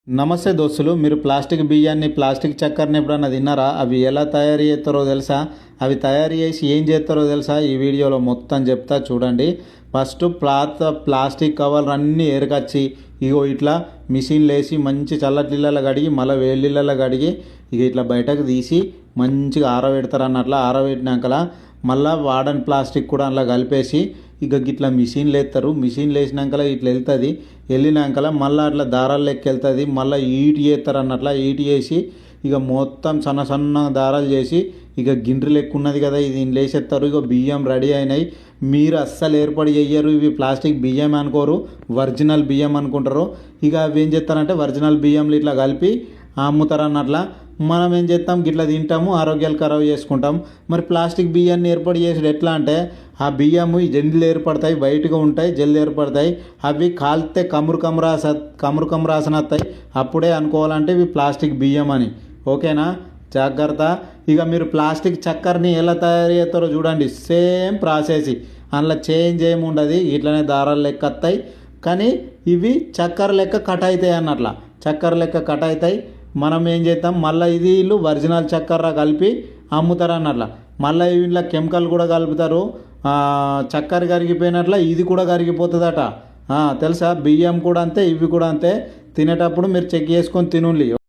నమస్తే దోస్తులు, మీరు ప్లాస్టిక్ బియ్యాన్ని ప్లాస్టిక్ చక్కెరని ఎప్పుడన్నా తిన్నారా? అవి ఎలా తయారు చేస్తారో తెలుసా? అవి తయారు చేసి ఏం చేస్తారో తెలుసా? ఈ వీడియోలో మొత్తం చెప్తా చూడండి. ఫస్ట్ ప్లాస్టిక్ కవర్లు అన్నీ ఏరకచ్చి ఇగో ఇట్లా మిషన్లు వేసి మంచి చల్లటి నీళ్ళలో కడిగి మళ్ళీ వేడి నీళ్ళలో కడిగి ఇక ఇట్లా బయటకు తీసి మంచిగా ఆరబెడతారు అన్నట్ల. ఆరబెట్టినాక మళ్ళీ వాడని ప్లాస్టిక్ కూడా అందులో కలిపేసి ఇక గిట్లా మిషన్లు వేస్తారు. మిషన్లు వేసినాక ఇట్లా వెళ్తుంది. వెళ్ళినాక మళ్ళీ అట్లా దారాలు లెక్క వెళ్తుంది. మళ్ళీ ఈటు చేస్తారు అన్నట్ల. ఈటు చేసి ఇక మొత్తం సన్న సన్న దారాలు చేసి ఇక గిండ్రి లెక్క ఉన్నది కదా, ఇది వేసేస్తారు. ఇక బియ్యం రెడీ అయినాయి. మీరు అస్సలు ఏర్పాటు చెయ్యరు. ఇవి ప్లాస్టిక్ బియ్యం అనుకోరు, ఒరిజినల్ బియ్యం అనుకుంటారు. ఇక అవి ఏం చేస్తారంటే ఒరిజినల్ బియ్యంలో ఇట్లా కలిపి అమ్ముతారు అన్నట్ల. మనం ఏం చేస్తాం, గిట్లా తింటాము, ఆరోగ్యాలు ఖరాబ్ చేసుకుంటాం. మరి ప్లాస్టిక్ బియ్యాన్ని ఏర్పాటు చేసేది ఎట్లా అంటే, ఆ బియ్యము జల్లు ఏర్పడతాయి, వైట్గా ఉంటాయి, జల్లు ఏర్పడతాయి. అవి కాలితే కమురు కమురాసన వస్తాయి. అప్పుడే అనుకోవాలంటే ఇవి ప్లాస్టిక్ బియ్యం అని. ఓకేనా? జాగ్రత్త. ఇక మీరు ప్లాస్టిక్ చక్కెరని ఎలా తయారు చేస్తారో చూడండి. సేమ్ ప్రాసెస్, అందులో చేంజ్ ఏమి ఉండదు. ఇట్లనే దారాలు లెక్క వస్తాయి. కానీ ఇవి చక్కెర లెక్క కట్ అవుతాయి అన్నట్ల. చక్కెర లెక్క కట్ అవుతాయి. మనం ఏం చేస్తాం, మళ్ళీ ఇది వీళ్ళు ఒరిజినల్ చక్కెర కలిపి అమ్ముతారు అన్నట్ల. మళ్ళీ వీళ్ళ కెమికల్ కూడా కలుపుతారు. చక్కెర కరిగిపోయినట్ల ఇది కూడా కరిగిపోతుందట. తెలుసా? బియ్యం కూడా అంతే, ఇవి కూడా అంతే. తినేటప్పుడు మీరు చెక్ చేసుకొని తినుండి.